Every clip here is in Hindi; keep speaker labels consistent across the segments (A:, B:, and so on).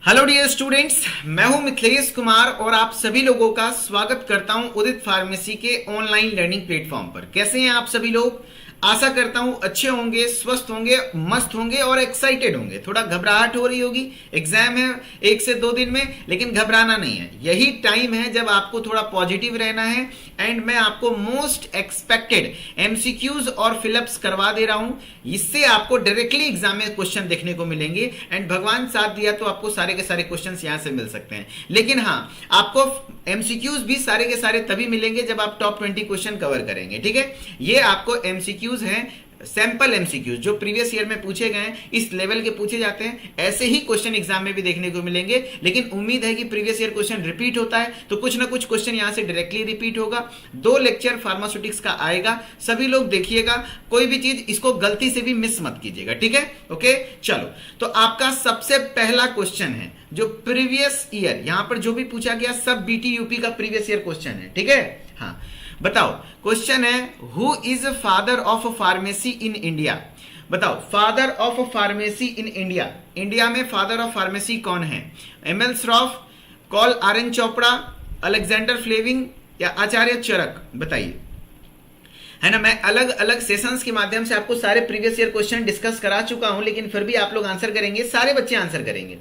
A: हेलो डियर स्टूडेंट्स, मैं हूं मिथिलेश कुमार और आप सभी लोगों का स्वागत करता हूं उदित फार्मेसी के ऑनलाइन लर्निंग प्लेटफॉर्म पर। कैसे हैं आप सभी लोग? आशा करता हूं अच्छे होंगे, स्वस्थ होंगे, मस्त होंगे और एक्साइटेड होंगे। थोड़ा घबराहट हो रही होगी, एग्जाम है 1 से 2 दिन में, लेकिन घबराना नहीं है। यही टाइम है जब आपको थोड़ा पॉजिटिव रहना है। एंड मैं आपको मोस्ट एक्सपेक्टेड एमसीक्यूज और फिलअप्स करवा दे रहा हूं। इससे आपको डायरेक्टली एग्जाम में क्वेश्चन देखने को मिलेंगे एंड भगवान साथ दिया तो आपको सारे के सारे क्वेश्चन यहां से मिल सकते हैं। लेकिन हाँ, आपको एमसीक्यूज भी सारे के सारे तभी मिलेंगे जब आप टॉप 20 क्वेश्चन कवर करेंगे। ठीक है, ये आपको एमसीक्यूज हैं, सैंपल एमसीक्यूज जो प्रीवियस ईयर में पूछे गए हैं, इस लेवल के पूछे जाते हैं। ऐसे ही क्वेश्चन एग्जाम में भी देखने को मिलेंगे, लेकिन उम्मीद है कि प्रीवियस ईयर क्वेश्चन रिपीट होता है तो कुछ ना कुछ क्वेश्चन यहां से डायरेक्टली रिपीट होगा। 2 लेक्चर फार्मास्यूटिक्स का आएगा, सभी लोग देखिएगा, कोई भी चीज इसको गलती से भी मिस मत कीजिएगा। ठीक है, ओके। चलो, तो आपका सबसे पहला क्वेश्चन है जो प्रीवियस ईयर यहां पर जो भी पूछा गया सब बीटी यूपी का प्रीवियस ईयर क्वेश्चन है। ठीक है, हाँ बताओ, क्वेश्चन है who is father of pharmacy in India. बताओ, father of pharmacy in India, India में फादर ऑफ फार्मेसी कौन है? ML Shroff, col R N Chopra, Alexander Fleming या आचार्य चरक? बताइए, है ना। मैं अलग अलग सेशंस के माध्यम से आपको सारे प्रीवियस ईयर क्वेश्चन डिस्कस करा चुका हूं, लेकिन फिर भी आप लोग आंसर करेंगे, सारे बच्चे आंसर करेंगे।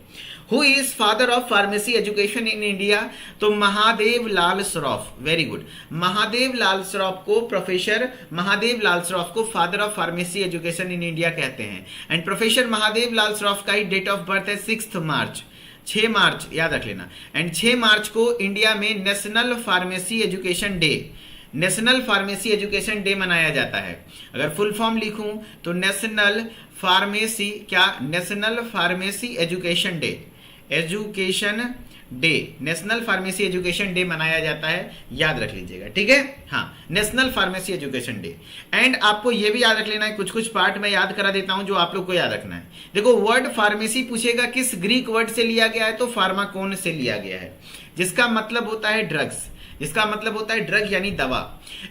A: Who is father of pharmacy education in India? तो महादेव लाल श्रॉफ। Very good. महादेव लाल श्रॉफ को, प्रोफेसर महादेव लाल श्रॉफ को father of pharmacy education in India कहते हैं। एंड प्रोफेसर महादेव लाल श्रॉफ का ही डेट ऑफ बर्थ है 6 मार्च, 6 मार्च याद रख लेना। एंड 6 मार्च को इंडिया में national pharmacy education day, national pharmacy education day मनाया जाता है। अगर फुल फॉर्म लिखूं तो नेशनल फार्मेसी, क्या? National pharmacy education day, education day, national pharmacy education day मनाया जाता है, याद रख लीजिएगा। ठीक है, हाँ, national pharmacy education day. And आपको यह भी याद रख लेना है, कुछ कुछ पार्ट मैं याद करा देता हूं जो आप लोग को याद रखना है। देखो, वर्ड फार्मेसी पूछेगा किस ग्रीक वर्ड से लिया गया है, तो फार्माकोन से लिया गया है, जिसका मतलब होता है ड्रग्स, जिसका मतलब होता है ड्रग यानी दवा।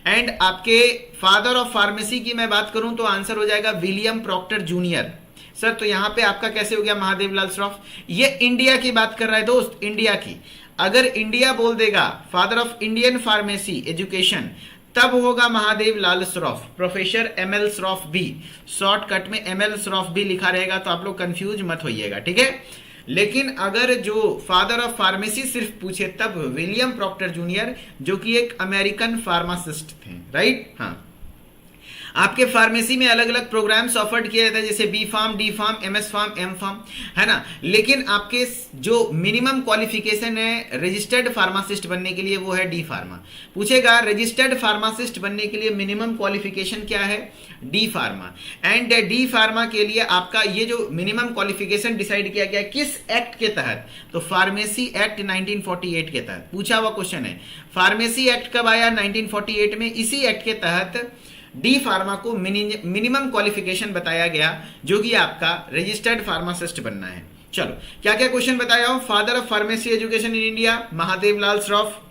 A: एंड आपके फादर ऑफ फार्मेसी की मैं बात करूं तो आंसर हो जाएगा विलियम प्रॉक्टर जूनियर। सर, तो यहां पे आपका कैसे हो गया महादेव लाल श्रॉफ? ये इंडिया की बात कर रहा है दोस्त, इंडिया की। अगर इंडिया बोल देगा father of Indian pharmacy education, तब होगा महादेव लाल श्रॉफ, प्रोफेसर एमएल श्रॉफ भी। शॉर्टकट में एमएल श्रॉफ भी लिखा रहेगा, तो आप लोग कंफ्यूज मत होइएगा। ठीक है, लेकिन अगर जो फादर ऑफ फार्मेसी सिर्फ पूछे तब विलियम प्रॉक्टर जूनियर, जो कि एक अमेरिकन फार्मासिस्ट थे। राइट, हाँ। आपके फार्मेसी में अलग अलग प्रोग्राम्स ऑफर्ड किए जाते हैं, जैसे B pharm, D pharm, MS pharm, M pharm, है ना। लेकिन आपके जो मिनिमम क्वालिफिकेशन है रजिस्टर्ड फार्मासिस्ट बनने के लिए, वो है डी फार्मा। पूछेगा रजिस्टर्ड फार्मासिस्ट बनने के लिए मिनिमम क्वालिफिकेशन क्या है? D pharma. And D pharma के लिए आपका ये जो मिनिमम क्वालिफिकेशन डिसाइड किया गया किस एक्ट के तहत? तो फार्मेसी एक्ट 1948 के तहत पूछा हुआ क्वेश्चन है। फार्मेसी एक्ट कब आया? 1948 में। इसी एक्ट के तहत डी फार्मा को मिनिमम क्वालिफिकेशन बताया गया, जो कि आपका रजिस्टर्ड फार्मासिस्ट बनना है। चलो, क्या क्या क्वेश्चन बताया हूं? Father of pharmacy education in India Mahadev Lal Shroff.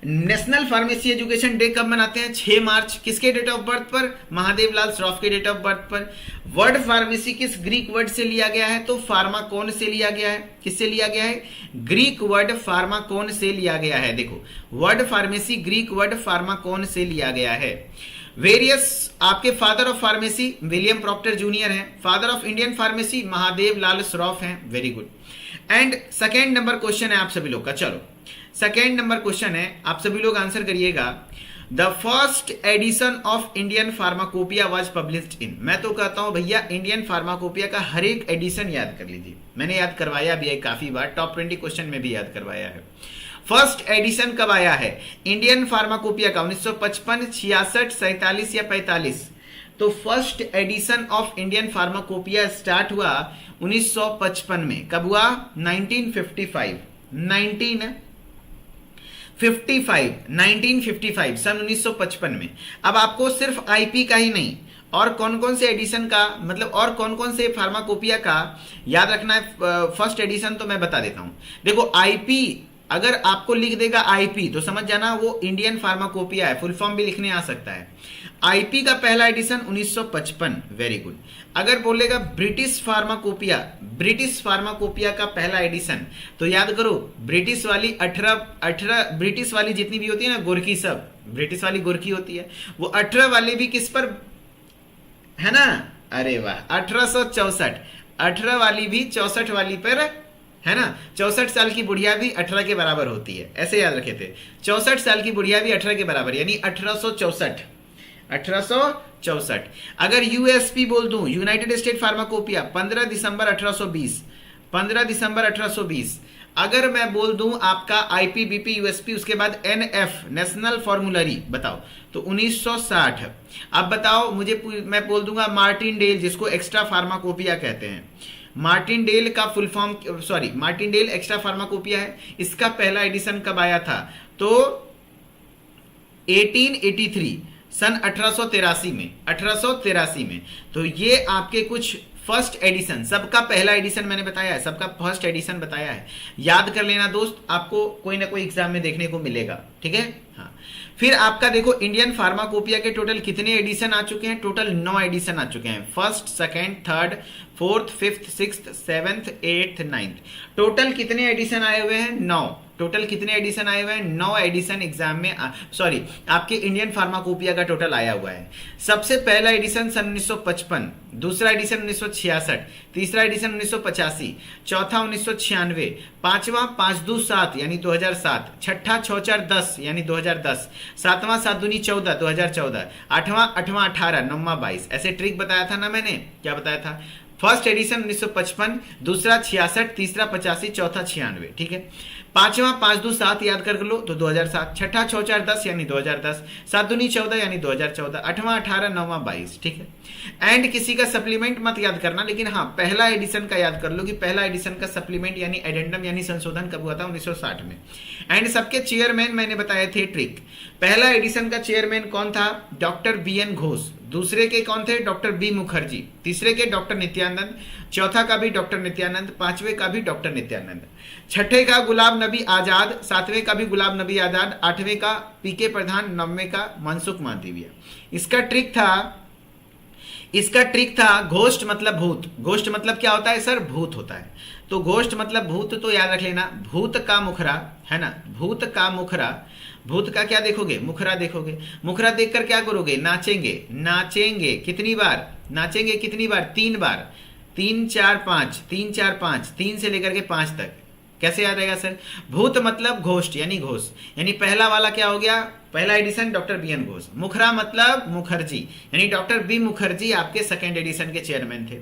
A: National pharmacy education day कब मनाते हैं? 6 मार्च। किसके डेट ऑफ बर्थ पर? महादेव लाल श्रॉफ के डेट ऑफ बर्थ पर। वर्ड फार्मेसी किस ग्रीक वर्ड से लिया गया है? तो फार्माकोन से लिया गया है। किससे लिया गया है? ग्रीक वर्ड फार्माकोन से लिया गया है। देखो, word pharmacy Greek word pharmakon से लिया गया है। वेरियस आपके father of pharmacy William Procter junior हैं। Father of Indian pharmacy Mahadev Lal Shroff हैं। Very good. And second number question है आप सभी लोग का। चलो, सेकेंड नंबर क्वेश्चन है, आप सभी लोग आंसर करिएगा। The first edition of Indian pharmacopoeia was published इन। मैं तो कहता हूं भैया, इंडियन फार्माकोपिया का हर एक एडिशन याद कर लीजिए। मैंने याद करवाया भी है काफी बार, टॉप 20 क्वेश्चन में भी याद करवाया है। फर्स्ट एडिशन कब आया है इंडियन फार्माकोपिया का? 1955, 66, 47 या 45? तो first edition of Indian pharmacopoeia start हुआ 1955 में। कब हुआ? 1955, 1955 सन 1955 में। अब आपको सिर्फ आईपी का ही नहीं, और कौन कौन से एडिशन का, मतलब और कौन कौन से फार्माकोपिया का याद रखना है फर्स्ट एडिशन, तो मैं बता देता हूं। देखो, आईपी अगर आपको लिख देगा आईपी तो समझ जाना वो इंडियन फार्माकोपिया है, फुल फॉर्म भी लिखने आ सकता है। आईपी का पहला एडिशन 1955, वेरी गुड। अगर बोलेगा ब्रिटिश फार्माकोपिया का पहला एडिशन, तो याद करो ब्रिटिश वाली 18 ब्रिटिश वाली जितनी भी होती है ना, गोरखी, सब ब्रिटिश वाली गोरखी होती है, वो 18 वाली भी किस पर है ना, अरे वाह, 1864, 18 वाली भी 64 वाली पर है ना। 64 साल की बुढ़िया भी 18 के बराबर होती है, ऐसे याद रखे थे, 64 साल की बुढ़िया भी 18 के बराबर, यानी 1864, 1864। अगर यूएसपी बोल दूं, यूनाइटेड स्टेट फार्माकोपिया, 15 दिसंबर 1820, 15 दिसंबर 1820। अगर मैं बोल दूं आपका आईपीबीपी यूएसपी, उसके बाद एनएफ नेशनल फॉर्मूलरी, बताओ तो 1960। अब बताओ मुझे, मैं बोल दूंगा मार्टिन डेल, जिसको एक्स्ट्रा फार्माकोपिया कहते हैं, मार्टिन डेल का full form, sorry, Martindale extra pharmacopoeia है, इसका पहला एडिशन कब आया था, तो 1883, सन 1883 में, 1883 में। तो ये आपके कुछ फर्स्ट एडिशन, सबका पहला एडिशन मैंने बताया है, सबका फर्स्ट एडिशन बताया है, याद कर लेना दोस्त, आपको कोई ना कोई एग्जाम में देखने को मिलेगा, ठीक है। हाँ, फिर आपका देखो इंडियन फार्माकोपिया के टोटल कितने एडिशन आ चुके हैं, टोटल 9 एडिशन आ चुके हैं, first, second, third, fourth, fifth, sixth, seventh, eighth, ninth, total कितने एडिशन आए हुए हैं, 9। टोटल कितने एडिशन आए हुए हैं, 9 एडिशन एग्जाम में, सॉरी आपके इंडियन फार्माकोपिया का टोटल आया हुआ है। सबसे पहला एडिशन सन 1955, दूसरा एडिशन 1966, तीसरा एडिशन 1985, चौथा 1996, पांचवा 5 2 7 यानी 2007, छठा 6 4 10 यानी 2010, सातवां 7 दूनी 14 2014, आठवां 18 नौवां 22। ऐसे ट्रिक बताया था ना मैंने, क्या बताया था, फर्स्ट एडिशन 1955, दूसरा 66, तीसरा 85, चौथा 96, ठीक है। पांचवा 5 2 7 याद कर लो तो 2007, छठा 6 4 10 यानी 2010, 7 दूनी 14 यानी 2014, आठवां 18, नौवां 22, ठीक है। एंड किसी का सप्लीमेंट मत याद करना, लेकिन हाँ पहला एडिशन का याद कर लो कि पहला एडिशन का सप्लीमेंट यानी एडेंडम यानी संशोधन कब हुआ था, 1960 में। एंड सबके चेयरमैन मैंने बताए थे ट्रिक, पहला एडिशन का चेयरमैन कौन था, डॉक्टर BN घोष, दूसरे के कौन थे, डॉक्टर B मुखर्जी, तीसरे के डॉक्टर नित्यानंद, चौथा का भी डॉक्टर नित्यानंद, पांचवे का भी डॉक्टर नित्यानंद, छठे का गुलाब नबी आजाद, सातवें का भी गुलाब नबी आजाद, आठवें का PK प्रधान, नौवें का मनसुख मांडविया। इसका ट्रिक था घोष्ट मतलब भूत। घोष्ट मतलब क्या होता है सर, भूत होता है, तो घोष्ट मतलब भूत, तो याद रख लेना, भूत का मुखरा है ना, भूत का मुखरा, भूत का क्या देखोगे, मुखरा देखोगे, मुखरा देखकर क्या करोगे, नाचेंगे, नाचेंगे कितनी बार, नाचेंगे कितनी बार, 3 बार, 3 4 5, 3 4 5, 3 से लेकर के 5 तक। कैसे याद रहेगा सर, भूत मतलब घोष्ट यानी घोष, यानी पहला वाला क्या हो गया, पहला एडिशन डॉक्टर BN घोष, मुखरा मतलब मुखर्जी यानी डॉक्टर B मुखर्जी आपके सेकंड एडिशन के चेयरमैन थे।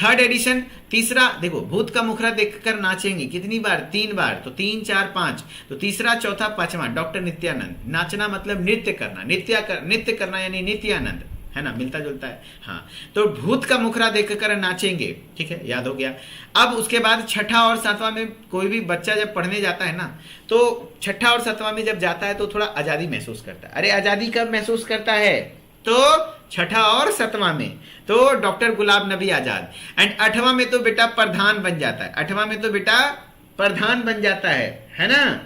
A: थर्ड एडिशन, तीसरा देखो, भूत का मुखरा देखकर नाचेंगे कितनी बार, 3 बार, तो 3 4 5, तो तीसरा चौथा पांचवा डॉक्टर नित्यानंद, नाचना मतलब नृत्य करना, नृत्य करना यानी नित्यानंद, है ना, मिलता जुलता है। हाँ, तो भूत का मुखरा देखकर नाचेंगे, ठीक है, याद हो गया। अब उसके बाद छठा और सातवां में कोई भी बच्चा जब पढ़ने जाता है ना, तो छठा और सातवां में जब जाता है तो थोड़ा आजादी महसूस करता है। अरे आजादी कब महसूस करता है, तो छठा और सातवां में, तो doctor gulab Nabi Azad. And 8वां में तो बेटा प्रधान बन जाता है, 8वां में तो बेटा प्रधान बन जाता है ना,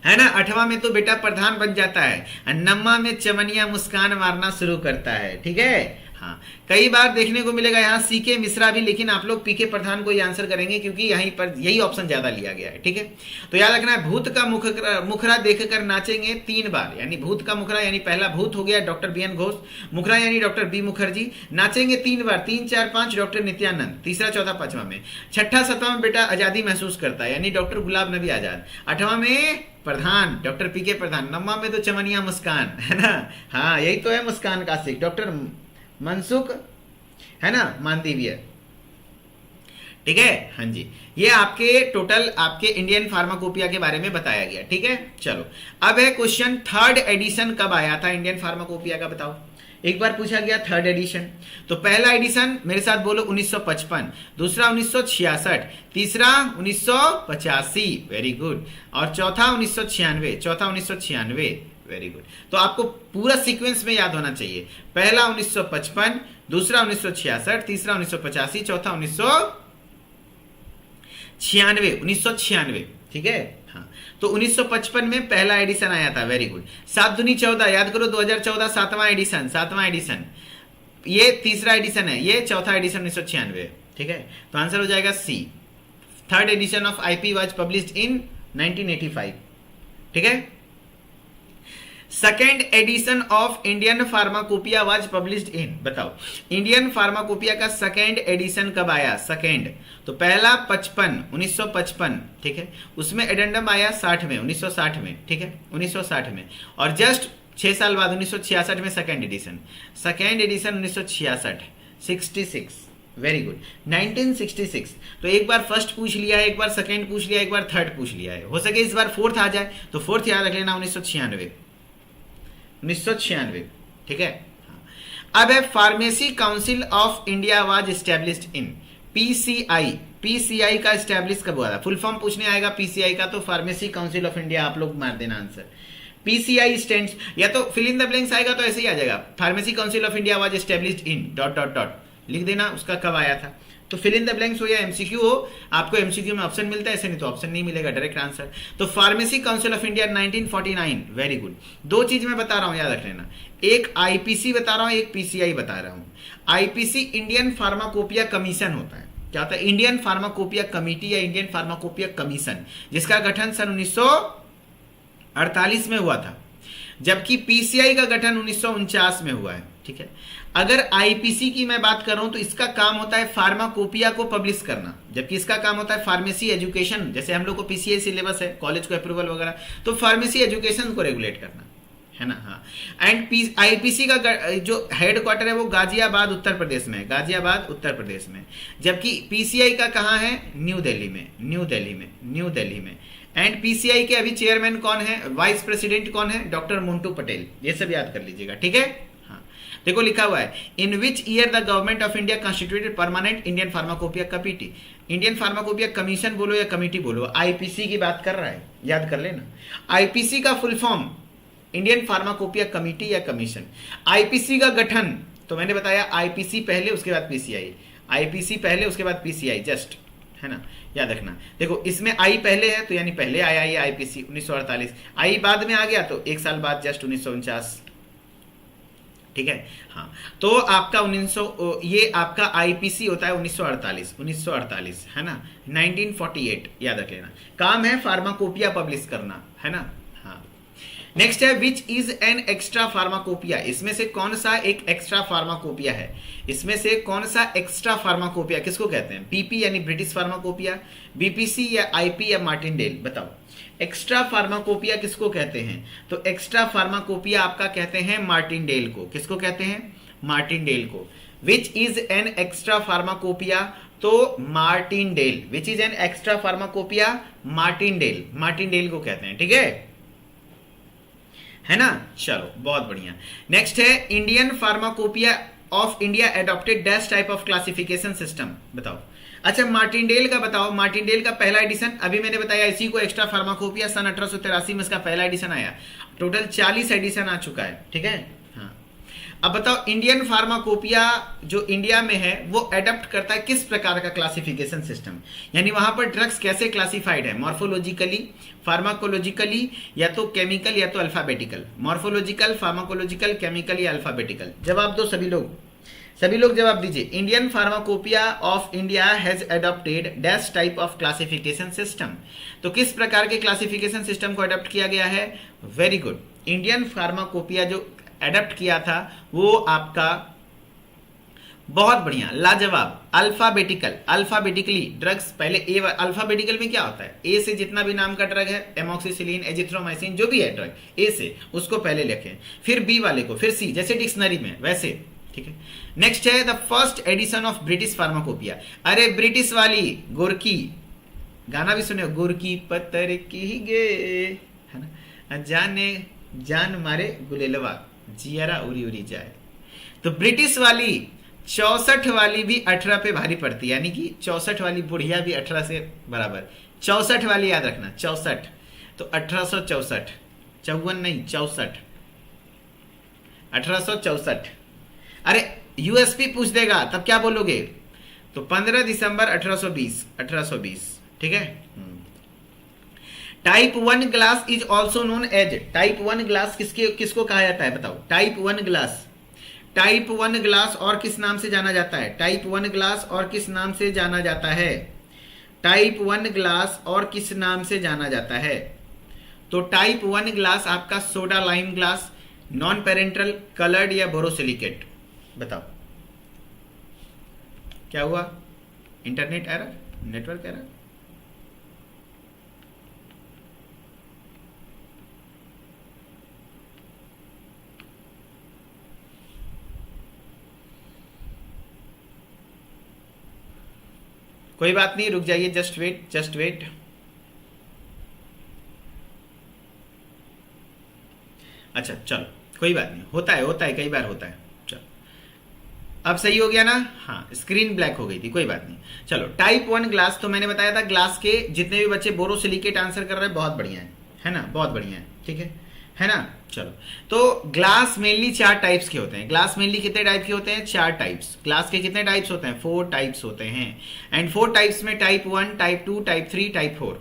A: है ना, 8वां में तो बेटा प्रधान बन जाता है, 9वां में चमनिया मुस्कान मारना शुरू करता है, ठीक है। हाँ, कई बार देखने को मिलेगा यहाँ CK मिश्रा भी, लेकिन आप लोग PK प्रधान को ही आंसर करेंगे क्योंकि यहीं पर यही ऑप्शन ज्यादा लिया गया है, ठीक है। तो याद रखना है, भूत का मुखरा देखकर नाचेंगे 3 बार, यानी भूत का मुखरा यानी पहला भूत हो गया डॉक्टर BN घोष, मुखरा यानी डॉक्टर B मुखर्जी, नाचेंगे 3 बार, 3 4 5 डॉक्टर नित्यानंद, तीसरा चौथा पांचवा में, छठा सातवां में बेटा आजादी महसूस करता है यानी डॉक्टर गुलाब नबी आजाद, 8वां में प्रधान डॉक्टर PK प्रधान, 9वां में तो चमनिया मुस्कान, है ना, हाँ यही तो है मुस्कान का सिख, डॉक्टर मनसुख, है ना, मांडविया, ठीक है। हाँ जी, ये आपके टोटल आपके इंडियन फार्माकोपिया के बारे में बताया गया, ठीक है। चलो अब है क्वेश्चन, थर्ड एडिशन कब आया था इंडियन फार्माकोपिया का, बताओ। एक बार पूछा गया थर्ड एडिशन, तो पहला एडिशन मेरे साथ बोलो 1955, दूसरा 1966, तीसरा 1985, वेरी गुड, और चौथा 1996, चौथा 1996, वेरी गुड। तो आपको पूरा सीक्वेंस में याद होना चाहिए, पहला 1955, दूसरा 1966, तीसरा 1985, चौथा 1996, ठीक है। हाँ, तो 1955 में पहला एडिशन आया था। Very good. 7 दूनी 14, याद करो 2014 सातवां एडिशन, ये तीसरा एडिशन है, ये चौथा एडिशन 1996। ठीक है, तो आंसर हो जाएगा C. Third edition of IP was published in 1985। ठीक है। Second edition of Indian pharmacopoeia was published in, बताओ इंडियन फार्माकोपिया का सेकेंड एडिशन कब आया? सेकेंड, तो पहला 1955, ठीक है, उसमें एडेंडम आया 60 में, 1960 में, ठीक है, 1960 में, और जस्ट 6 साल बाद 1966 में सेकेंड एडिशन 1966, 66। Very good, 1966। तो एक बार फर्स्ट पूछ लिया है, एक बार सेकेंड पूछ लिया है, एक बार थर्ड पूछ लिया है, हो सके इस बार फोर्थ आ जाए, तो फोर्थ याद रख लेना 1996। ठीक है। अब है pharmacy council of India was established in, PCI. PCI का एस्टेब्लिश कब हुआ था? फुल फॉर्म पूछने आएगा पीसीआई का, तो फार्मेसी काउंसिल ऑफ इंडिया आप लोग मार देना आंसर। पीसीआई स्टैंड्स, या तो फिल इन द ब्लैंक्स आएगा तो ऐसे ही आ जाएगा, pharmacy council of India was established in ... लिख देना उसका कब आया था। तो फिल इन द ब्लैंक्स हो या एमसीक्यू हो, आपको एमसीक्यू में ऑप्शन मिलता है, ऐसे नहीं तो ऑप्शन नहीं मिलेगा, डायरेक्ट आंसर। तो pharmacy council of India 1949। Very good. दो चीज मैं बता रहा हूं, याद रख लेना, एक आईपीसी बता रहा हूं, एक पीसीआई बता रहा हूं। आईपीसी इंडियन फार्माकोपिया कमीशन होता है। क्या होता है? इंडियन फार्माकोपिया कमिटी या इंडियन फार्माकोपिया कमीशन, जिसका गठन सन 1948 में हुआ था, जबकि पीसीआई का गठन 1949 में हुआ है। ठीक है। अगर आईपीसी की मैं बात कर रहा हूं तो इसका काम होता है फार्माकोपिया को पब्लिश करना, जबकि इसका काम होता है फार्मेसी एजुकेशन, जैसे हम लोग को पीसीआई सिलेबस है, कॉलेज को अप्रूवल वगैरह, तो फार्मेसी एजुकेशन को रेगुलेट करना है ना। हाँ, एंड आईपीसी का जो हेडक्वार्टर है वो गाजियाबाद उत्तर प्रदेश में, गाजियाबाद उत्तर प्रदेश में, जबकि पीसीआई का कहाँ है? न्यू दिल्ली में। एंड पीसीआई के अभी चेयरमैन कौन है? वाइस प्रेसिडेंट कौन है? डॉक्टर मोन्टू पटेल। ये सब याद कर लीजिएगा। ठीक है। हाँ, देखो लिखा हुआ है, in which year the government of India constituted permanent Indian pharmacopoeia committee. Indian pharmacopoeia commission बोलो या कमिटी बोलो, आईपीसी की बात कर रहा है, याद कर लेना। आईपीसी का full form Indian pharmacopoeia committee या कमीशन। आईपीसी का गठन, तो मैंने बताया आईपीसी पहले उसके बाद पीसीआई, आईपीसी पहले उसके बाद पीसीआई, जस्ट, है ना, याद रखना। देखो इसमें आई पहले है तो यानी पहले आया ये आईपीसी 1948, आई बाद में आ गया तो एक साल बाद जस्ट 1949। ठीक है। हाँ, तो आपका 1900 ये आपका आईपीसी होता है 1948, है ना, 1948 याद रख लेना। काम है फार्माकोपिया पब्लिश करना, है ना। हाँ, नेक्स्ट है विच इज एन एक्स्ट्रा फार्माकोपिया। इसमें से कौन सा एक एक्स्ट्रा फार्माकोपिया है? इसमें से कौन सा एक्स्ट्रा फार्माकोपिया किसको कहते हैं? बीपी यानी ब्रिटिश फार्माकोपिया, बीपीसी या आईपी या मार्टिनडेल, बताओ एक्स्ट्रा फार्माकोपिया किसको कहते हैं? तो एक्स्ट्रा फार्माकोपिया आपका कहते हैं मार्टिनडेल को। किसको कहते हैं? मार्टिनडेल को। Which is an extra pharmacopoeia, तो Martindale. Which is an extra pharmacopoeia? Martindale को कहते हैं। ठीक है ना। चलो बहुत बढ़िया। नेक्स्ट है Indian pharmacopoeia of India adopted dash type of classification system, बताओ। अच्छा, मार्टिनडेल का बताओ। मार्टिनडेल का पहला एडिशन अभी मैंने बताया, इसी को एक्स्ट्रा फार्माकोपिया सन 1883 में इसका पहला एडिशन आया। टोटल 40 एडिशन आ चुका है। ठीक है। हाँ, अब बताओ इंडियन फार्माकोपिया जो इंडिया में है वो एडप्ट करता है किस प्रकार का क्लासिफिकेशन सिस्टम, यानी वहां पर ड्रग्स कैसे क्लासिफाइड है? मॉर्फोलॉजिकली, फार्माकोलॉजिकली, या तो केमिकल या तो अल्फाबेटिकल। मॉर्फोलॉजिकल, फार्माकोलॉजिकल, केमिकल या अल्फाबेटिकल? जवाब दो सभी लोग जवाब दीजिए। Indian pharmacopoeia of India has adopted dash type of classification system. तो किस प्रकार के क्लासिफिकेशन सिस्टम को एडॉप्ट किया गया है? Very good. इंडियन फार्माकोपिया जो एडॉप्ट किया था वो आपका बहुत बढ़िया, लाजवाब, अल्फाबेटिकली ड्रग्स। पहले ए, अल्फाबेटिकल में क्या होता है? ए से जितना भी नाम का ड्रग है, एमोक्सिसिलिन, एजिथ्रोमाइसिन, जो भी है ड्रग ए से, उसको पहले लिखें, फिर बी वाले को, फिर सी, जैसे डिक्शनरी में वैसे। ठीक है। नेक्स्ट है the first edition of British pharmacopoeia. अरे ब्रिटिश वाली गोरकी, गाना भी सुने, गोरकी पत्थर की गे, है ना, जाने जान मारे गुलेलवा, जियारा उरी उरी जाए। तो ब्रिटिश वाली 64 वाली भी 18 पे भारी पड़ती है, यानी कि 64 वाली बुढ़िया भी 18 से बराबर। 64 वाली याद रखना, 64, तो 1864, 54 नहीं, 64, 1864। अरे यूएसपी पूछ देगा तब क्या बोलोगे? तो 15 दिसंबर 1820। ठीक है। Type 1 glass is also known as, type 1 glass किसको कहा जाता है बताओ? टाइप 1 ग्लास, टाइप 1 ग्लास और किस नाम से जाना जाता है? टाइप 1 ग्लास और किस नाम से जाना जाता है? टाइप 1 ग्लास और किस नाम से जाना जाता है? तो टाइप 1 ग्लास आपका soda lime glass, non parental, coloured या बोरोसिलिकेट? बताओ क्या हुआ? Internet error, network error? कोई बात नहीं, रुक जाइए, जस्ट वेट, जस्ट वेट। अच्छा चलो, कोई बात नहीं, होता है कई बार होता है। चलो अब सही हो गया ना? हाँ, स्क्रीन ब्लैक हो गई थी, कोई बात नहीं। चलो टाइप 1 ग्लास, तो मैंने बताया था ग्लास के जितने भी बच्चे बोरोसिलिकेट आंसर कर रहे हैं बहुत बढ़िया है ना? बहुत बढ़िया है, ठीक है ना? चलो, तो ग्लास मेनली 4 टाइप्स के होते हैं। ग्लास मेनली कितने टाइप के होते हैं? 4 टाइप्स। ग्लास के कितने टाइप्स होते हैं? 4 टाइप्स होते हैं। एंड 4 टाइप्स में टाइप 1, टाइप 2, टाइप 3, टाइप 4।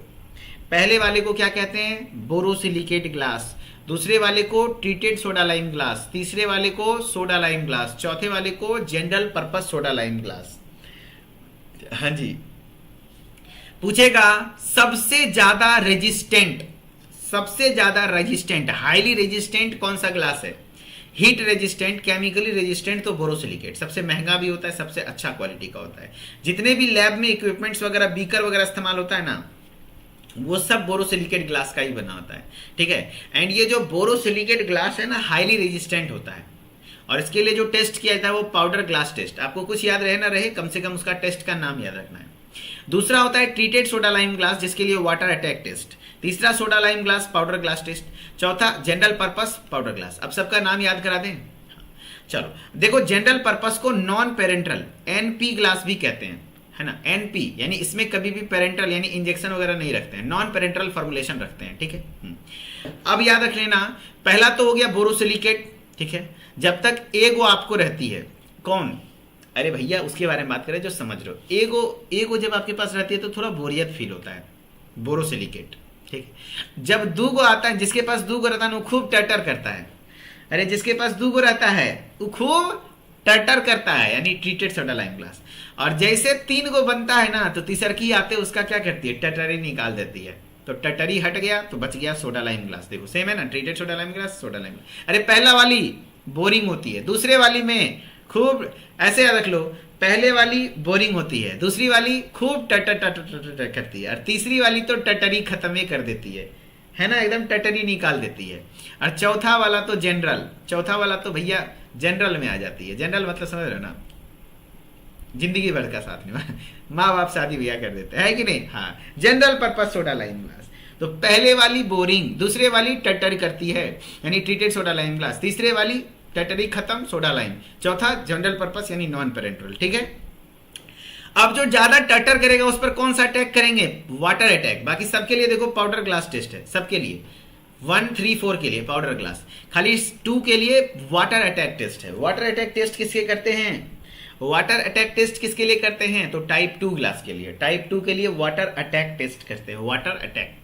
A: पहले वाले को क्या कहते हैं? Borosilicate glass. दूसरे वाले को ट्रीटेड सोडा लाइम ग्लास। तीसरे वाले को सोडा लाइम ग्लास। चौथे वाले को general purpose soda lime glass. हाँ जी, पूछेगा सबसे ज्यादा रेजिस्टेंट, हाईली रेजिस्टेंट कौन सा ग्लास है? हीट रेजिस्टेंट, केमिकली रेजिस्टेंट तो बोरोसिलिकेट। सबसे महंगा भी होता है, सबसे अच्छा क्वालिटी का होता है। जितने भी लैब में इक्विपमेंट्स वगैरह, बीकर वगैरह इस्तेमाल होता है ना, वो सब बोरोसिलिकेट ग्लास का ही बना होता है, ठीक है? एंड ये जो बोरोसिलिकेट ग्लास है ना, हाईली रेजिस्टेंट होता है। और इसके लिए जो टेस्ट किया जाता है वो पाउडर ग्लास टेस्ट। आपको कुछ याद रहे ना रहे, कम से कम उसका टेस्ट का नाम याद रखना है। दूसरा होता है ट्रीटेड सोडा लाइम ग्लास, जिसके लिए वाटर अटैक टेस्ट। तीसरा soda lime glass, powder glass test. चौथा जनरल पर्पस पाउडर ग्लास। अब सबका नाम याद करा दें। चलो देखो, जनरल पर्पस को नॉन पेरेंटल, एनपी ग्लास भी कहते हैं, है ना? एनपी यानी इसमें कभी भी पेरेंटल यानी इंजेक्शन वगैरह नहीं रखते हैं, नॉन पेरेंटल फॉर्मुलेशन रखते हैं, ठीक है? अब याद रख लेना, पहला तो हो गया बोरोसिलिकेट, ठीक है? जब तक एगो आपको रहती है, कौन? अरे भैया उसके बारे में बात करें जो समझ रहे हो। एगो जब आपके पास रहती है तो थोड़ा बोरियत फील होता है, बोरोसिलिकेट, ठीक है? जब दूगो आता है, जिसके पास दूगो रहता है वो खूब टटर करता है। अरे जिसके पास दूगो रहता है वो खूब टटर करता है, यानी ट्रीटेड सोडा लाइम ग्लास। और जैसे 3 गो बनता है ना, तो तीसरकी आते उसका क्या करती है? टटरी निकाल देती है। तो टटरी हट गया तो बच गया सोडा लाइम ग्लास। देखो सेम है ना, treated soda lime glass, soda lime glass. अरे पहला वाली बोरिंग होती है, दूसरे वाली में खूब, ऐसे याद रख लो, पहले वाली बोरिंग होती है, दूसरी वाली खूब टटर करती है, और तीसरी वाली तो टटरी खत्म ही कर देती है ना? एकदम टटरी निकाल देती है। और चौथा वाला तो जनरल, चौथा वाला तो भैया जनरल में आ जाती है। जनरल मतलब समझ रहे हो ना, जिंदगी भर का साथ में माँ बाप शादी ब्याह कर देते हैं कि नहीं? हाँ, general purpose soda lime glass. तो पहले वाली बोरिंग, दूसरे वाली टटर करती है यानी ट्रीटेड सोडा लाइम ग्लास, तीसरे वाली टटरी खत्म सोडा लाइम, चौथा जनरल पर्पस यानी नॉन पेरेंटल, ठीक है? अब जो ज्यादा टटर करेगा उस पर कौन सा अटैक करेंगे? Water attack. बाकी सबके लिए देखो पाउडर ग्लास टेस्ट है, सबके लिए 1, 3, 4 के लिए पाउडर ग्लास, खाली 2 के लिए वाटर अटैक टेस्ट है। वाटर अटैक टेस्ट किसके करते हैं? वाटर अटैक टेस्ट किसके लिए करते हैं? तो टाइप 2 ग्लास के लिए, टाइप 2 के लिए वाटर अटैक टेस्ट करते हैं। वाटर अटैक,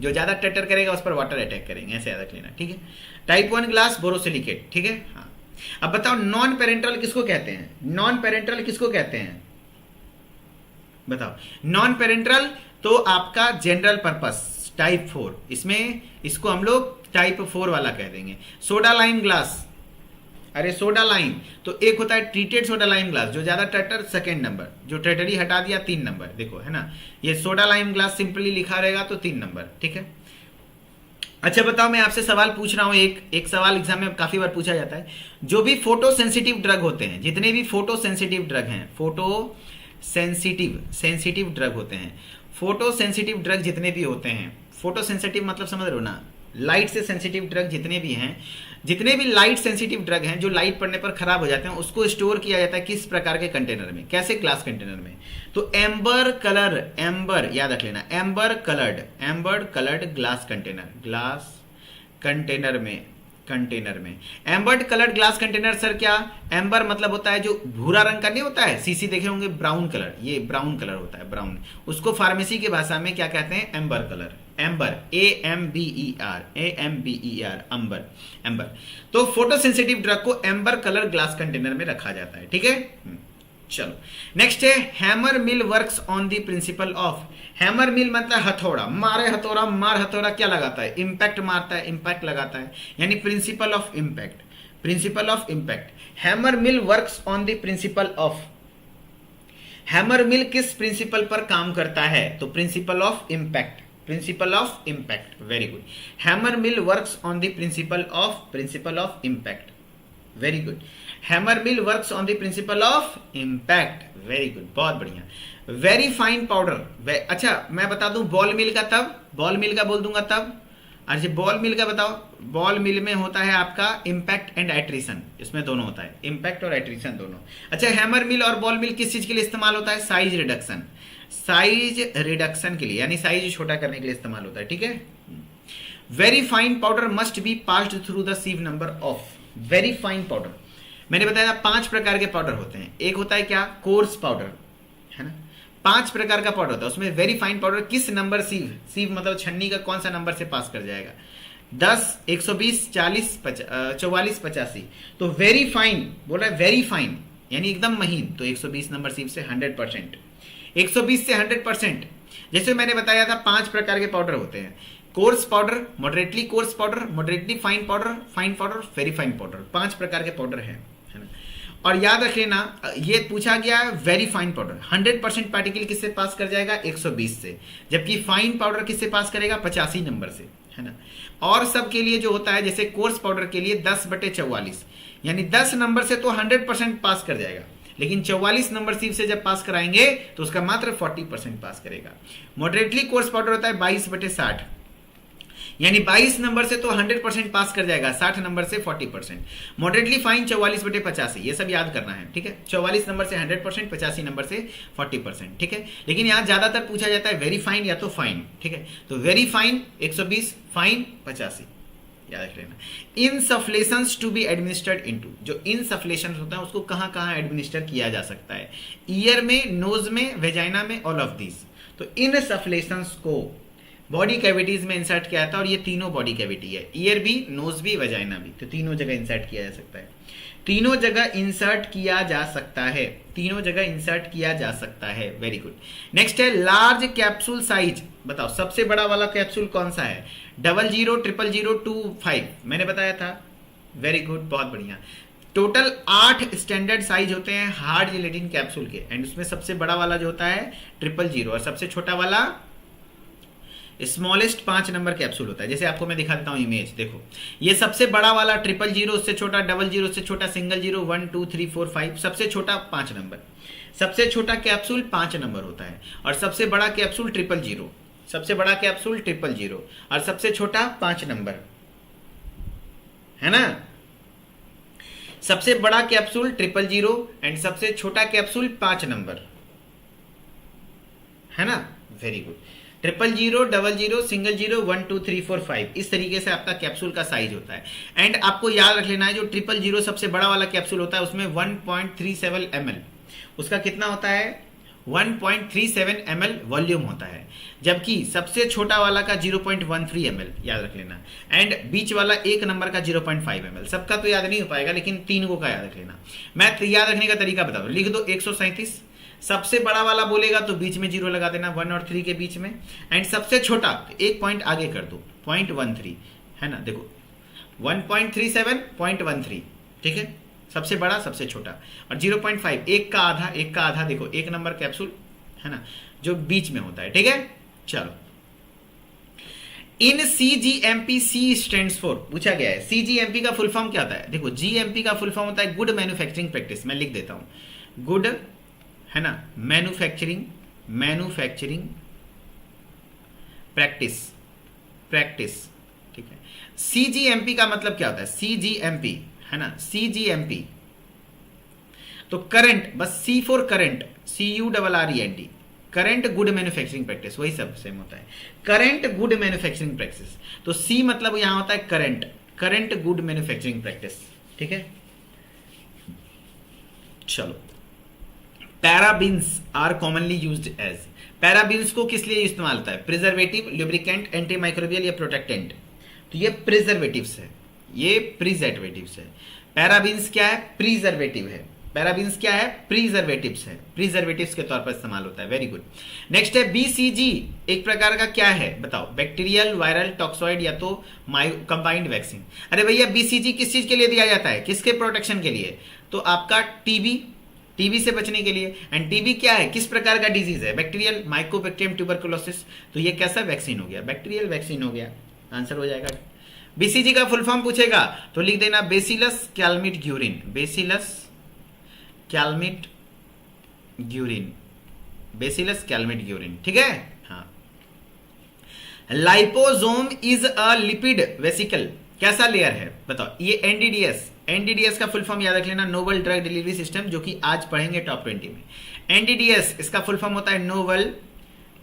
A: जो ज्यादा टटर करेगा उस पर वाटर अटैक करेंगे, ऐसे याद रख लेना, ठीक है? टाइप 1 ग्लास बोरोसिलिकेट, ठीक है? हाँ, अब बताओ नॉन पेरेंटल किसको कहते हैं? नॉन पेरेंटल किसको कहते हैं बताओ? नॉन पेरेंटल तो आपका जनरल पर्पस टाइप 4, इसमें इसको हम लोग टाइप 4 वाला कह देंगे। सोडा लाइम ग्लास, अरे सोडा लाइम तो एक होता है ट्रीटेड सोडा लाइम ग्लास, जो ज्यादा टटर सेकंड नंबर, जो टटरी हटा दिया 3 नंबर, देखो है ना? ये सोडा लाइम ग्लास सिंपली लिखा रहेगा तो 3 नंबर, ठीक है? अच्छा बताओ, मैं आपसे सवाल पूछ रहा हूं, एक सवाल एग्जाम में काफी बार पूछा जाता है। जो भी फोटो सेंसिटिव ड्रग होते हैं, जितने भी फोटो सेंसिटिव ड्रग हैं, फोटो सेंसिटिव ड्रग होते हैं, फोटो सेंसिटिव ड्रग जितने भी होते हैं, फोटो सेंसिटिव मतलब समझ रहे हो ना, लाइट से सेंसिटिव ड्रग जितने भी हैं, जितने भी लाइट सेंसिटिव ड्रग हैं जो लाइट पड़ने पर खराब हो जाते हैं, उसको स्टोर किया जाता है किस प्रकार के कंटेनर में? कैसे? ग्लास कंटेनर में। तो एम्बर कलर, एम्बर याद रख लेना, एम्बर कलर्ड ग्लास कंटेनर में कंटेनर में। एम्बर्ड कलर्ड ग्लास कंटेनर सर क्या? एम्बर मतलब होता है जो भूरा रंग का नहीं होता है, सीसी देखे होंगे ब्राउन कलर, ये ब्राउन कलर होता है, ब्राउन। उसको फार्मेसी की भाषा में क्या कहते हैं? Amber colour. Amber, AMBER, AMBER, अम्बर, एम्बर। तो फोटो सेंसिटिव ड्रग को एम्बर कलर ग्लास कंटेनर में रखा जाता है, ठीक है। चलो नेक्स्ट है hammer mill works on the principle of. Hammer mill मतलब हथौड़ा, मारे हथौड़ा, मार हथौड़ा क्या लगाता है? इंपैक्ट मारता है, इंपैक्ट लगाता है, यानी principle of impact, principle of impact. Hammer mill works on the principle of. Hammer mill किस प्रिंसिपल पर काम करता है? तो principle of impact, principle of impact, very good. Hammer mill works on the principle of impact, very good. Hammer mill works on the principle of impact, very good, बहुत बढ़िया। वेरी फाइन पाउडर, अच्छा मैं बता दूं बॉल मिल का तब, बॉल मिल का बोल दूंगा तब। अच्छा बॉल मिल का बताओ। बॉल मिल में होता है आपका इंपैक्ट एंड एट्रिशन, इसमें दोनों होता है, इंपैक्ट और एट्रिशन दोनों। अच्छा हैमर मिल और बॉल मिल किस चीज के लिए इस्तेमाल होता है? साइज रिडक्शन, साइज रिडक्शन के लिए, यानी साइज छोटा करने के लिए इस्तेमाल होता है, ठीक है। Very fine powder must be passed through the सीव number of. Very fine powder, मैंने बताया 5 प्रकार के पाउडर होते हैं। एक होता है क्या? कोर्स पाउडर, है ना। 5 प्रकार का पाउडर होता है, उसमें वेरी फाइन पाउडर किस नंबर सीव, सीव मतलब छन्नी का कौन सा नंबर से पास कर जाएगा? 10, 120, 40, 44, 85। तो वेरी फाइन बोल रहा है, वेरी फाइन यानी एकदम महीन, तो 120 नंबर सीव से 100%, 120 से 100%। जैसे मैंने बताया था 5 प्रकार के पाउडर होते हैं। Course powder, moderately course powder, moderately fine powder, very fine powder, 5 प्रकार के पाउडर है ना। और याद रख लेना ये पूछा गया है वेरी फाइन पाउडर 100% पार्टिकल किससे पास कर जाएगा? 120 से, जबकि फाइन पाउडर किससे पास करेगा? 85 नंबर से, है ना। और सब के लिए जो होता है, जैसे कोर्स पाउडर के लिए 10/44, यानी 10 नंबर से तो 100% पास कर जाएगा, लेकिन 44 नंबर सीव से जब पास कराएंगे तो उसका मात्र 40% पास करेगा। मॉडरेटली कोर्स पाउडर होता है 22/60, यानी 22 नंबर से तो 100% पास कर जाएगा, 60 नंबर से 40%। मॉडरेटली फाइन 44/85, ये सब याद करना है, ठीक है। 44 नंबर से 100%, 85 नंबर से 40%, ठीक है। लेकिन यहाँ ज्यादातर पूछा जाता है वेरी फाइन या तो फाइन, ठीक है। तो वेरी फाइन 120, फाइन 85, याद रख लेना। इनसफ्लेशंस टू बी एडमिनिस्टर्ड इनटू, जो इनसफ्लेशन होता है उसको कहाँ कहाँ एडमिनिस्टर किया जा सकता है? ईयर में, नोज में, वेजाइना में, ऑल ऑफ दीज। तो इनसफ्लेशंस को बॉडी कैविटीज में इंसर्ट किया था, और ये तीनों बॉडी कैविटी है, ईयर भी, नोज भी, वजाइना भी, तो तीनों जगह इंसर्ट किया जा सकता है, तीनों जगह इंसर्ट किया जा सकता है, तीनों जगह इंसर्ट किया जा सकता है, वेरी गुड। नेक्स्ट है लार्ज कैप्सूल साइज, बताओ सबसे बड़ा वाला कैप्सूल कौन सा है? 00, 000, 25, मैंने बताया था, वेरी गुड, बहुत बढ़िया। टोटल 8 स्टैंडर्ड साइज होते हैं हार्ड जिलेटिन कैप्सूल के, एंड उसमें सबसे बड़ा वाला जो होता है 000, और सबसे छोटा वाला स्मॉलेस्ट 5 नंबर कैप्सूल होता है। जैसे आपको मैं दिखा देता हूं इमेज, देखो ये सबसे बड़ा वाला 000, उससे छोटा 00, उससे छोटा 000, 1 2 3 4 5, सबसे छोटा 5 नंबर, सबसे छोटा कैप्सूल 5 नंबर होता है, और सबसे बड़ा कैप्सूल 000, सबसे बड़ा कैप्सूल 000, और सबसे छोटा 5 नंबर, है ना। सबसे बड़ा कैप्सूल 000 एंड सबसे छोटा कैप्सूल 5 नंबर, है ना, वेरी गुड। 000, 00, 000, 1 2 3 4 5, इस तरीके से आपका कैप्सूल का साइज होता है। एंड आपको याद रख लेना है जो 000 सबसे बड़ा वाला कैप्सूल होता है उसमें 1.37 ml, उसका कितना होता है? 1.37 ml वॉल्यूम होता है, जबकि सबसे छोटा वाला का 0.13 ml, याद रख लेना। एंड बीच वाला 1 नंबर का 0.5 ml, सबका तो याद नहीं हो पाएगा, लेकिन 3 को का याद रख लेना। मैं याद रखने का तरीका बता दो, लिख दो 137, सबसे बड़ा वाला बोलेगा तो बीच में 0 लगा देना, 1 और 3 के बीच में, एंड सबसे छोटा 1 पॉइंट आगे कर दो, 0.13, है ना, देखो 1.37, 0.13, ठीक है, सबसे बड़ा सबसे छोटा, और 0.5 1 का आधा, 1 का आधा, देखो 1 नंबर कैप्सूल, है ना, जो बीच में होता है, ठीक है। चलो इन CGMP, C स्टैंड्स फॉर, पूछा गया है CGMP का फुल फॉर्म क्या होता है? देखो GMP का फुल फॉर्म होता है गुड मैन्युफैक्चरिंग प्रैक्टिस, मैं लिख देता हूं, गुड, है ना, मैन्युफैक्चरिंग प्रैक्टिस, ठीक है। CGMP का मतलब क्या होता है? CGMP, है ना, CGMP तो करंट, बस C for current, CURRENT, current good manufacturing practice, वही सब सेम होता है, करंट गुड मैन्युफैक्चरिंग प्रैक्टिस। तो C मतलब यहां होता है current, current good manufacturing practice, ठीक है। चलो, parabens are commonly used as, parabens को किस लिए इस्तेमाल होता है? प्रिजर्वेटिव, लुब्रिकेंट, एंटी माइक्रोबियल या प्रोटेक्टेंट? तो ये प्रिजर्वेटिव्स है, ये प्रिजर्वेटिव्स है। पैराबीन्स क्या है? प्रिजर्वेटिव है। पैराबीन्स क्या है? प्रिजर्वेटिव्स है, प्रिजर्वेटिव्स के तौर पर इस्तेमाल होता है। Very good. नेक्स्ट है बीसीजी, एक प्रकार का क्या है बताओ? बैक्टीरियल, वायरल, टॉक्सॉइड या तो कंबाइंड वैक्सीन। अरे भैया बीसीजी किस चीज के लिए दिया जाता है? किसके प्रोटेक्शन के लिए? तो आपका टीबी से बचने के लिए। एंड टीबी क्या है? किस प्रकार का डिजीज है? Bacterial, Mycobacterium tuberculosis. तो ये कैसा वैक्सीन हो गया? बैक्टीरियल वैक्सीन हो गया। आंसर हो जाएगा। बीसीजी का फुल फॉर्म पूछेगा तो लिख देना bacillus Calmette Guerin, bacillus Calmette Guerin, bacillus Calmette Guerin, ठीक है। हाँ, liposome is a lipid vesicle, कैसा लेयर है बताओ? ये एनडीडीएस, एनडीडीएस का फुल फॉर्म याद रख लेना, नोवल ड्रग डिलीवरी सिस्टम, जो कि आज पढ़ेंगे टॉप 20 में। एनडीडीएस इसका फुल फॉर्म होता है नोवल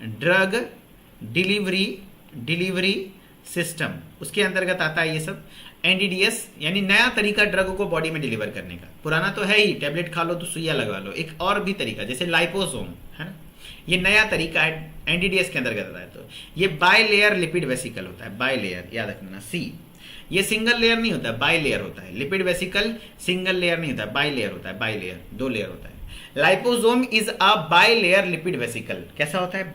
A: ड्रग डिलीवरी सिस्टम, उसके अंतर्गत आता है ये सब। एनडीडीएस यानी नया तरीका ड्रग को बॉडी में डिलीवर करने का, पुराना तो है ही, टैबलेट खा लो तो सुइया लगवा लो, एक और भी तरीका जैसे लाइपोसोम है ना, ये नया तरीका है, एनडीडीएस के अंतर्गत आता है। तो ये बाय लेयर लिपिड वेसिकल होता है, बाय लेयर याद रखना। सी, ये सिंगल लेयर नहीं होता है, बाय लेयर होता है। लिपिड वेसिकल सिंगल लेयर नहीं होता है, बाय लेयर होता है, बाय लेयर, 2 लेयर होता है। Liposome is a by layer lipid vesicle, कैसा होता है?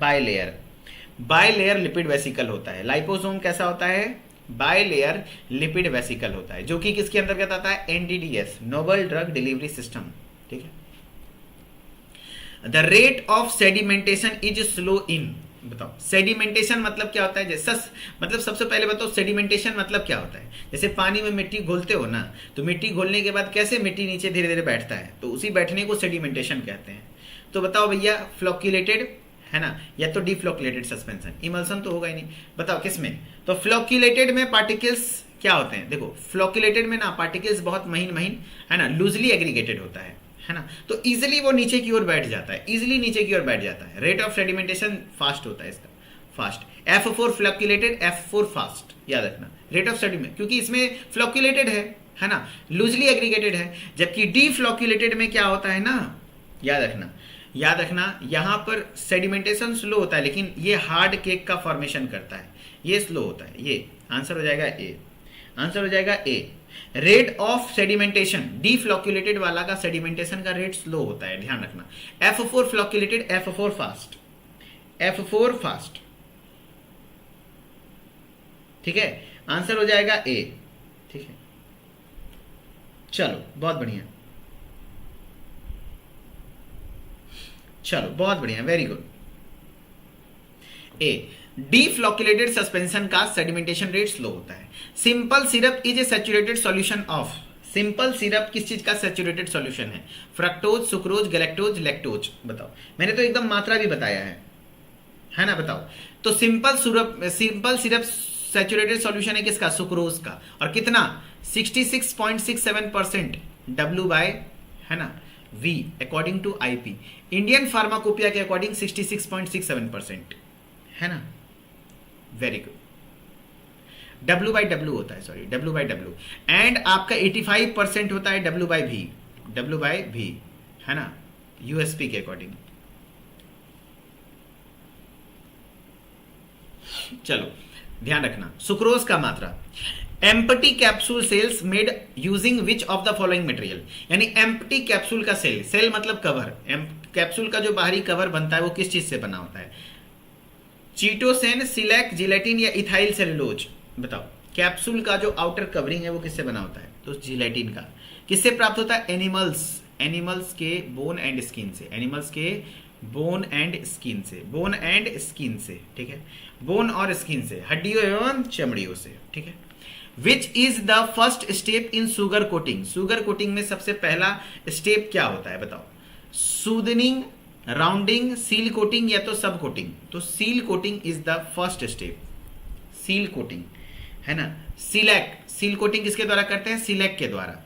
A: बाय लेयर लिपिड वेसिकल होता है। लाइपोसोम कैसा होता है? बाय लेयर लिपिड वेसिकल होता है, जो कि किसके अंतर्गत आता है? NDDS, novel drug delivery system, ठीक है। The rate of sedimentation is slow in, बताओ सेडिमेंटेशन मतलब क्या होता है? जैसे मतलब सबसे पहले बताओ सेडिमेंटेशन मतलब क्या होता है? जैसे पानी में मिट्टी घोलते हो ना, तो मिट्टी घोलने के बाद कैसे मिट्टी नीचे धीरे धीरे बैठता है, तो उसी बैठने को सेडिमेंटेशन कहते हैं। तो बताओ भैया, फ्लोक्यूलेटेड है ना, या तो डिफ्लोक्यूलेटेड सस्पेंशन, इमल्सन तो होगा ही नहीं, बताओ किसमें? तो फ्लोक्यूलेटेड में पार्टिकल्स क्या होते हैं? देखो फ्लोक्यूलेटेड में ना पार्टिकल्स बहुत महीन है ना, लूजली एग्रीगेटेड होता है ना, तो इजिली वो नीचे की ओर बैठ जाता है, इजिली नीचे की ओर बैठ जाता है। रेट ऑफ सेडिमेंटेशन फास्ट होता है इसका, फास्ट। F4 फ्लोक्यूलेटेड, F4 फास्ट, याद रखना। रेट ऑफ सेडिमेंट क्योंकि इसमें फ्लोक्यूलेटेड है ना, लूजली एग्रीगेटेड है, जबकि डिफ्लोक्यूलेटेड में क्या होता है ना, याद रखना यहां पर सेडिमेंटेशन स्लो होता है, लेकिन ये हार्ड केक का फॉर्मेशन करता है, ये स्लो होता है। ये आंसर हो जाएगा ए, आंसर हो जाएगा ए। रेट ऑफ सेडिमेंटेशन, डिफ्लोक्यूलेटेड वाला का सेडिमेंटेशन का रेट स्लो होता है, ध्यान रखना। F4 फ्लोक्यूलेटेड, F4 fast, F4 fast, ठीक है। आंसर हो जाएगा ए, ठीक है। चलो बहुत बढ़िया, चलो बहुत बढ़िया, वेरी गुड। ए, डिफ्लोक्यूलेटेड सस्पेंशन का सेडिमेंटेशन रेट स्लो होता है। Simple syrup is a saturated solution of, simple syrup किस चीज का सैचुरेटेड सॉल्यूशन है? फ्रक्टोज, सुक्रोज, गैलेक्टोज, लैक्टोज, बताओ। मैंने तो एकदम मात्रा भी बताया है ना, बताओ। तो सिंपल सिरप सैचुरेटेड सॉल्यूशन है किसका? सुक्रोज का, और कितना? 66.67% W बाय है ना V according to IP, Indian pharmacopoeia के अकॉर्डिंग 66.67% है ना, very good. W by W होता है, sorry W by W, and आपका 85% होता है W बाई V है ना, USP के अकॉर्डिंग। चलो ध्यान रखना, सुक्रोज का मात्रा। Empty capsule shells made using which of the following material, यानी एम्प्टी कैप्सूल का सेल मतलब कवर, कैप्सूल का जो बाहरी कवर बनता है वो किस चीज से बना होता है? चीटोसेन, सिलेक, जिलेटिन या इथाइल सेलुलोज, बताओ। कैप्सूल का जो आउटर कवरिंग है वो किससे बना होता है? तो जिलेटिन का। किससे प्राप्त होता है? एनिमल्स के बोन एंड स्किन से, एनिमल्स के बोन एंड स्किन से, ठीक है, बोन और स्किन से, हड्डियों एवं चमड़ियों से, ठीक है। Which is the first step in sugar coating, sugar coating में सबसे पहला स्टेप क्या होता है बताओ? सूदनिंग, राउंडिंग, सील कोटिंग या तो सब कोटिंग? तो seal coating is the first step, seal coating है ना। सील कोटिंग किसके द्वारा करते हैं? सिलेक के द्वारा।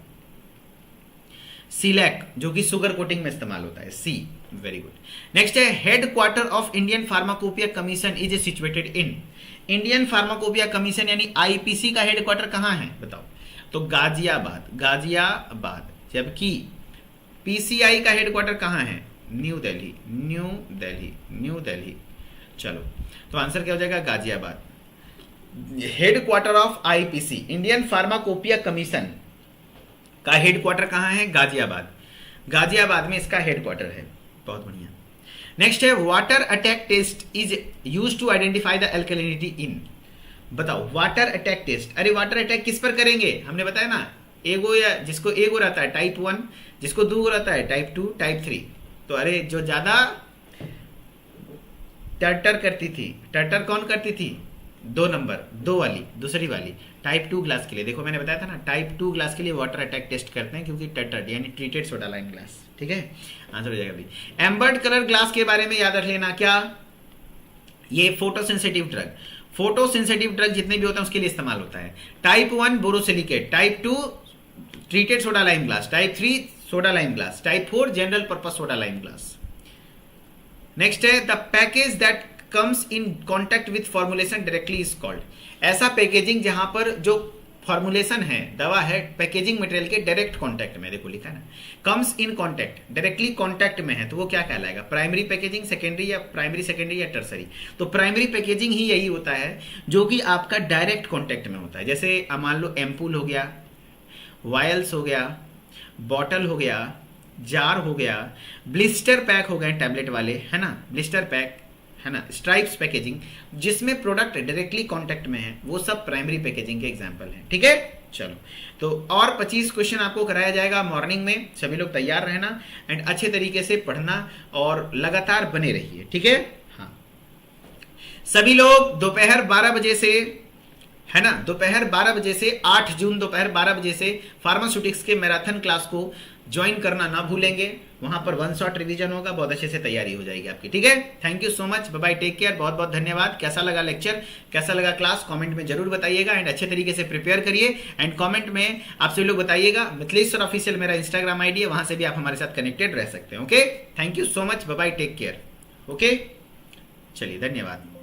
A: सिलैक, जो कि शुगर कोटिंग में इस्तेमाल होता है, सी। Very good. नेक्स्ट है head quarter of Indian pharmacopoeia commission is situated in. Indian pharmacopoeia commission यानी आईपीसी का हेड क्वार्टर कहाँ है बताओ? तो गाजियाबाद, गाजियाबाद। जबकि पीसीआई का हेड क्वार्टर कहाँ है? New Delhi, new Delhi, new Delhi. चलो, तो आंसर क्या हो जाएगा? Ghaziabad. Head quarter of IPC, Indian pharmacopoeia commission का हेड क्वार्टर कहां है? गाजियाबाद। गाजियाबाद में इसका हेड क्वार्टर है। बहुत बढ़िया। नेक्स्ट है water attack test is used to identify the alkalinity in. बताओ, वाटर अटैक टेस्ट। अरे वाटर अटैक किस पर करेंगे? हमने बताया ना, एगो या जिसको एगो रहता है टाइप 1, जिसको दूगो रहता है टाइप 2, टाइप 3। तो अरे जो ज्यादा टर्टर करती थी, टर्टर कौन करती थी? 2 नंबर, 2 वाली, दूसरी वाली टाइप 2 ग्लास के लिए। देखो मैंने बताया था ना, टाइप 2 ग्लास के लिए वाटर अटैक टेस्ट करते हैं, क्योंकि टर्टर यानी ट्रीटेड सोडा लाइन ग्लास। ठीक है, आंसर हो जाएगा भाई। एम्बर्ड कलर ग्लास के बारे में याद रख लेना। क्या? ये फोटोसेंसिटिव ड्रग, फोटोसेंसिटिव ड्रग जितने भी होते हैं उसके लिए इस्तेमाल होता है। Type 1 borosilicate, type 2 treated soda lime glass, type 3 soda lime glass, type 4 general purpose soda lime glass. Next है the package that comes in contact with formulation directly is called. ऐसा पैकेजिंग जहां पर जो फॉर्मुलेशन है, दवा है, पैकेजिंग मटेरियल के डायरेक्ट कांटेक्ट में, देखो लिखा है ना, comes in contact, directly contact में है, तो वो क्या कहलाएगा? प्राइमरी पैकेजिंग, सेकेंडरी या प्राइमरी सेकेंडरी या टर्सरी? तो प्राइमरी पैकेजिंग ही यही होता है जो कि आपका डायरेक्ट कांटेक्ट में होता है। जैसे मान लो एम्पूल हो गया, वायल्स हो गया, बॉटल हो गया, जार हो गया, ब्लिस्टर पैक हो गए टैबलेट वाले, है ना, ब्लिस्टर पैक, है ना, स्ट्राइप्स पैकेजिंग, जिसमें प्रोडक्ट डायरेक्टली कांटेक्ट में है, वो सब प्राइमरी पैकेजिंग के एग्जांपल हैं। ठीक है, चलो, तो और 25 क्वेश्चन आपको कराया जाएगा मॉर्निंग में। सभी लोग तैयार रहना एंड अच्छे तरीके से पढ़ना और लगातार बने रहिए। ठीक है, हाँ, सभी लोग दोपहर 12 बजे से, है ना, दोपहर 12 बजे से 8 जून दोपहर 12 बजे से फार्मास्यूटिक्स के मैराथन क्लास को ज्वाइन करना ना भूलेंगे। वहां पर 1 शॉट रिवीजन होगा, बहुत अच्छे से तैयारी हो जाएगी आपकी। ठीक है, thank you so much, bye bye, take care, बहुत बहुत धन्यवाद। कैसा लगा लेक्चर, कैसा लगा क्लास, कमेंट में जरूर बताइएगा एंड अच्छे तरीके से प्रिपेयर करिए एंड कमेंट में आप सभी लोग बताइएगा। मिथिलेश्वर ऑफिशियल मेरा इंस्टाग्राम आईडी है, वहां से भी आप हमारे साथ कनेक्टेड रह सकते हैं। Okay, thank you so much, bye bye, take care. Okay, चलिए, धन्यवाद।